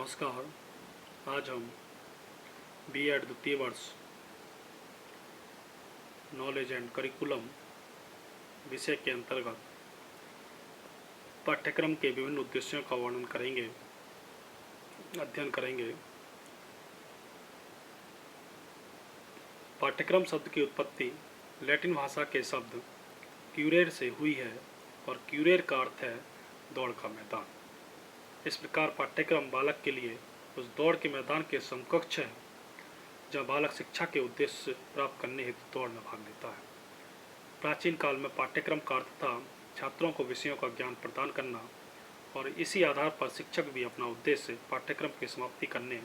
नमस्कार। आज हम बीएड द्वितीय वर्ष नॉलेज एंड करिकुलम विषय के अंतर्गत पाठ्यक्रम के विभिन्न उद्देश्यों का वर्णन करेंगे, अध्ययन करेंगे। पाठ्यक्रम शब्द की उत्पत्ति लैटिन भाषा के शब्द क्यूरेर से हुई है और क्यूरेर का अर्थ है दौड़ का मैदान। इस प्रकार पाठ्यक्रम बालक के लिए उस दौड़ के मैदान के समकक्ष है जहाँ बालक शिक्षा के उद्देश्य प्राप्त करने हेतु दौड़ में भाग लेता है। प्राचीन काल में पाठ्यक्रम का अर्थ था छात्रों को विषयों का ज्ञान प्रदान करना और इसी आधार पर शिक्षक भी अपना उद्देश्य पाठ्यक्रम की समाप्ति करने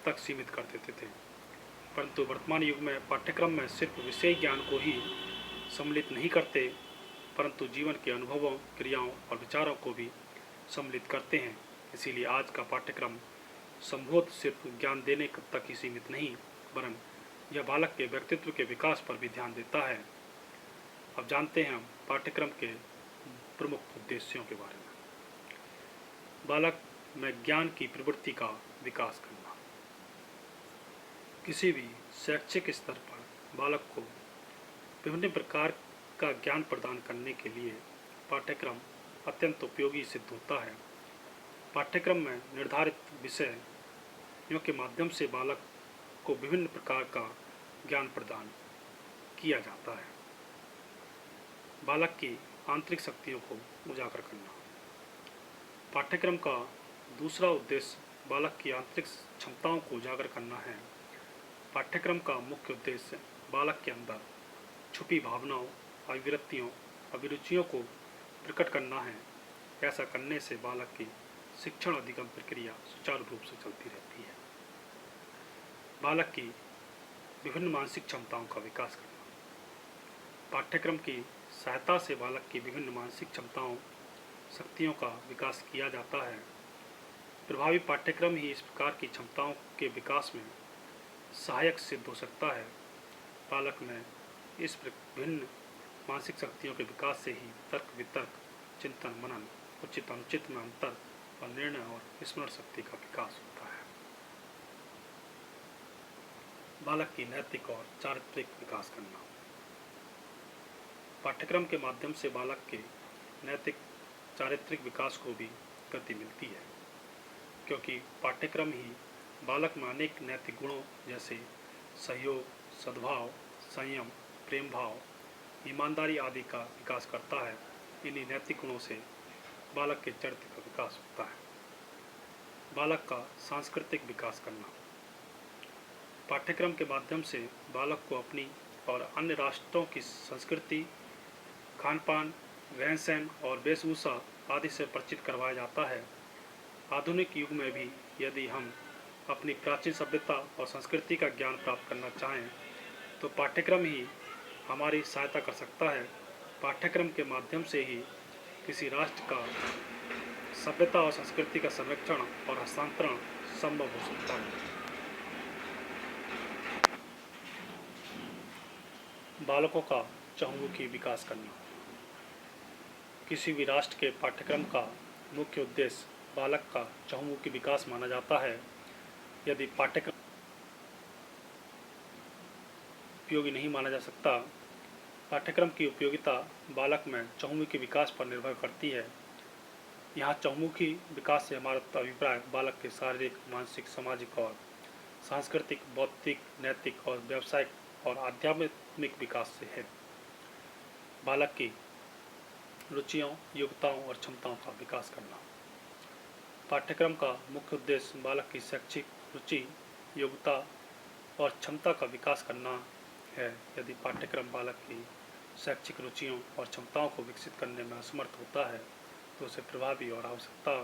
तक सीमित कर देते थे। परंतु वर्तमान युग में पाठ्यक्रम में सिर्फ विषय ज्ञान को ही सम्मिलित नहीं करते, परंतु जीवन के अनुभवों, क्रियाओं और विचारों को भी सम्मिलित करते हैं। इसीलिए आज का पाठ्यक्रम संभवतः सिर्फ ज्ञान देने तक ही सीमित नहीं, वरन यह बालक के व्यक्तित्व के विकास पर भी ध्यान देता है। अब जानते हैं हम पाठ्यक्रम के प्रमुख उद्देश्यों के बारे में। बालक में ज्ञान की प्रवृत्ति का विकास करना। किसी भी शैक्षिक स्तर पर बालक को विभिन्न प्रकार का ज्ञान प्रदान करने के लिए पाठ्यक्रम अत्यंत उपयोगी सिद्ध होता है। पाठ्यक्रम में निर्धारित विषयों के माध्यम से बालक को विभिन्न प्रकार का ज्ञान प्रदान किया जाता है। बालक की आंतरिक शक्तियों को उजागर करना। पाठ्यक्रम का दूसरा उद्देश्य बालक की आंतरिक क्षमताओं को उजागर करना है। पाठ्यक्रम का मुख्य उद्देश्य बालक के अंदर छुपी भावनाओं, अभिवृत्तियों, अभिरुचियों को प्रकट करना है। ऐसा करने से बालक की शिक्षण अधिगम प्रक्रिया सुचारू रूप से चलती रहती है। बालक की विभिन्न मानसिक क्षमताओं का विकास करना। पाठ्यक्रम की सहायता से बालक की विभिन्न मानसिक क्षमताओं, शक्तियों का विकास किया जाता है। प्रभावी पाठ्यक्रम ही इस प्रकार की क्षमताओं के विकास में सहायक सिद्ध हो सकता है। बालक में इस विभिन्न मानसिक शक्तियों के विकास से ही तर्क, वितर्क, चिंतन, मनन, उचित अनुचित में अंतर और निर्णय और स्मरण शक्ति का विकास होता है। बालक की नैतिक और चारित्रिक विकास करना। पाठ्यक्रम के माध्यम से बालक के नैतिक चारित्रिक विकास को भी गति मिलती है, क्योंकि पाठ्यक्रम ही बालक में अनेक नैतिक गुणों जैसे सहयोग, सद्भाव, संयम, प्रेम भाव, ईमानदारी आदि का विकास करता है। इन्हीं नैतिक गुणों से बालक के चरित्र का विकास होता है। बालक का सांस्कृतिक विकास करना। पाठ्यक्रम के माध्यम से बालक को अपनी और अन्य राष्ट्रों की संस्कृति, खान-पान, रहन-सहन और वेशभूषा आदि से परिचित करवाया जाता है। आधुनिक युग में भी यदि हम अपनी प्राचीन सभ्यता और संस्कृति का ज्ञान प्राप्त करना चाहें तो पाठ्यक्रम ही हमारी सहायता कर सकता है। पाठ्यक्रम के माध्यम से ही किसी राष्ट्र का सभ्यता और संस्कृति का संरक्षण और हस्तांतरण संभव हो सकता है। बालकों का चहुमुखी विकास करना। किसी भी राष्ट्र के पाठ्यक्रम का मुख्य उद्देश्य बालक का चहुमुखी विकास माना जाता है। यदि पाठ्यक्रम उपयोगी नहीं माना जा सकता, पाठ्यक्रम की उपयोगिता बालक में चहुमुखी विकास पर निर्भर करती है। यहाँ चहुमुखी विकास से हमारा अभिप्राय बालक के शारीरिक, मानसिक, सामाजिक और सांस्कृतिक, बौद्धिक, नैतिक और व्यावसायिक और आध्यात्मिक विकास से है। बालक की रुचियों, योग्यताओं और क्षमताओं का विकास करना। पाठ्यक्रम का मुख्य उद्देश्य बालक की शैक्षिक रुचि, योग्यता और क्षमता का विकास करना है। यदि पाठ्यक्रम बालक की शैक्षिक रुचियों और क्षमताओं को विकसित करने में असमर्थ होता है तो उसे प्रभावी और आवश्यकता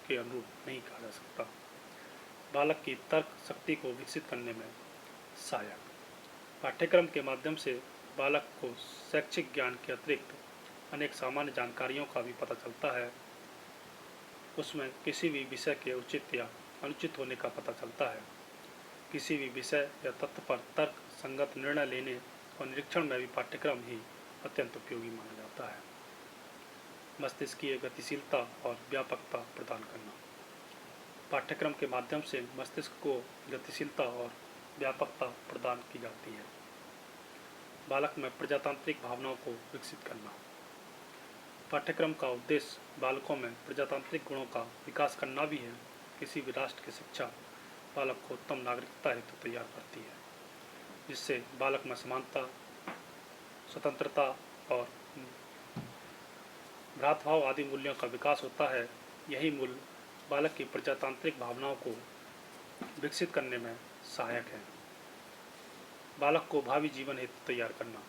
के अनुरूप नहीं कहा जा सकता। बालक की तर्क शक्ति को विकसित करने में सहायक। पाठ्यक्रम के माध्यम से बालक को शैक्षिक ज्ञान के अतिरिक्त अनेक सामान्य जानकारियों का भी पता चलता है। उसमें किसी भी विषय के उचित या अनुचित होने का पता चलता है। किसी भी विषय या तत्व पर तर्क संगत निर्णय लेने और निरीक्षण में भी पाठ्यक्रम ही अत्यंत उपयोगी माना जाता है। मस्तिष्कीय गतिशीलता और व्यापकता प्रदान करना। पाठ्यक्रम के माध्यम से मस्तिष्क को गतिशीलता और व्यापकता प्रदान की जाती है। बालक में प्रजातांत्रिक भावनाओं को विकसित करना। पाठ्यक्रम का उद्देश्य बालकों में प्रजातांत्रिक गुणों का विकास करना भी है। किसी भी राष्ट्र की शिक्षा बालक को उत्तम नागरिकता हेतु तैयार करती है, जिससे बालक में समानता, स्वतंत्रता और भ्रातृभाव आदि मूल्यों का विकास होता है। यही मूल्य बालक की प्रजातांत्रिक भावनाओं को विकसित करने में सहायक है। बालक को भावी जीवन हेतु तैयार करना।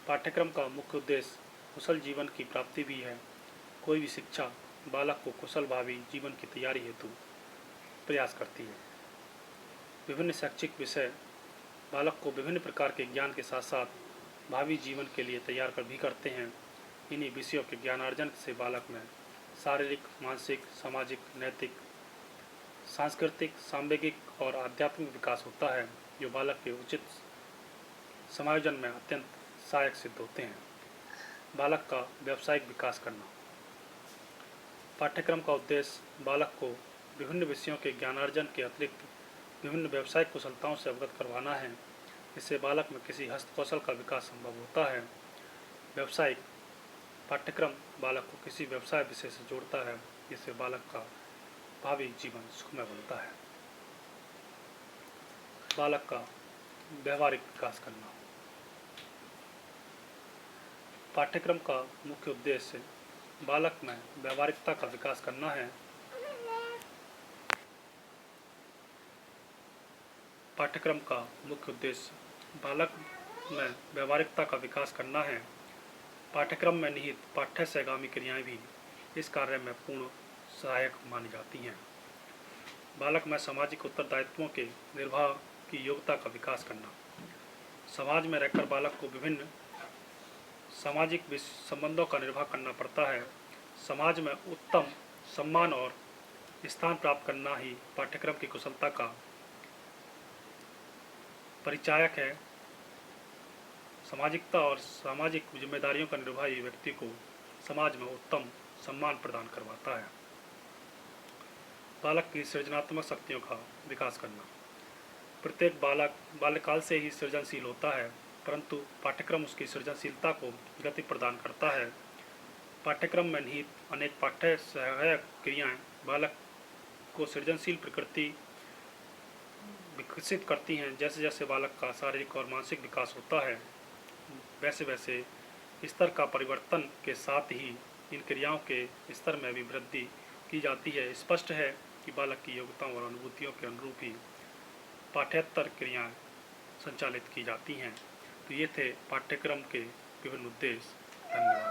पाठ्यक्रम का मुख्य उद्देश्य कुशल जीवन की प्राप्ति भी है। कोई भी शिक्षा बालक को कुशल भावी जीवन की तैयारी हेतु प्रयास करती है। विभिन्न शैक्षिक विषय बालक को विभिन्न प्रकार के ज्ञान के साथ साथ भावी जीवन के लिए तैयार कर भी करते हैं। इन्हीं विषयों के ज्ञानार्जन से बालक में शारीरिक, मानसिक, सामाजिक, नैतिक, सांस्कृतिक, सांवेगिक और आध्यात्मिक विकास होता है, जो बालक के उचित समायोजन में अत्यंत सहायक सिद्ध होते हैं। बालक का व्यावसायिक विकास करना। पाठ्यक्रम का उद्देश्य बालक को विभिन्न विषयों के ज्ञानार्जन के अतिरिक्त विभिन्न व्यावसायिक कुशलताओं से अवगत करवाना है। इससे बालक में किसी हस्तकौशल का विकास संभव होता है। व्यावसायिक पाठ्यक्रम बालक को किसी व्यवसाय विषय से जोड़ता है, जिससे बालक का भावी जीवन सुखमय बनता है। बालक का व्यवहारिक विकास करना। पाठ्यक्रम का मुख्य उद्देश्य बालक में व्यवहारिकता का विकास करना है। पाठ्यक्रम का मुख्य उद्देश्य बालक में व्यवहारिकता का विकास करना है। पाठ्यक्रम में निहित पाठ्य सहगामी क्रियाएं भी इस कार्य में पूर्ण सहायक मानी जाती हैं। बालक में सामाजिक उत्तरदायित्वों के निर्वाह की योग्यता का विकास करना। समाज में रहकर बालक को विभिन्न सामाजिक संबंधों का निर्वाह करना पड़ता है। समाज में उत्तम सम्मान और स्थान प्राप्त करना ही पाठ्यक्रम की कुशलता का परिचायक है। सामाजिकता और सामाजिक जिम्मेदारियों का निर्वाह ही व्यक्ति को समाज में उत्तम सम्मान प्रदान करवाता है। बालक की सृजनात्मक शक्तियों का विकास करना। प्रत्येक बालक बाल्यकाल से ही सृजनशील होता है, परंतु पाठ्यक्रम उसकी सृजनशीलता को गति प्रदान करता है। पाठ्यक्रम में निहित अनेक पाठ्य सहायक क्रियाएं बालक को सृजनशील प्रकृति विकसित करती हैं। जैसे जैसे बालक का शारीरिक और मानसिक विकास होता है, वैसे वैसे स्तर का परिवर्तन के साथ ही इन क्रियाओं के स्तर में भी वृद्धि की जाती है। स्पष्ट है कि बालक की योग्यताओं और अनुभूतियों के अनुरूप ही पाठ्येतर क्रियाएं संचालित की जाती हैं। तो ये थे पाठ्यक्रम के विभिन्न उद्देश्य। धन्यवाद।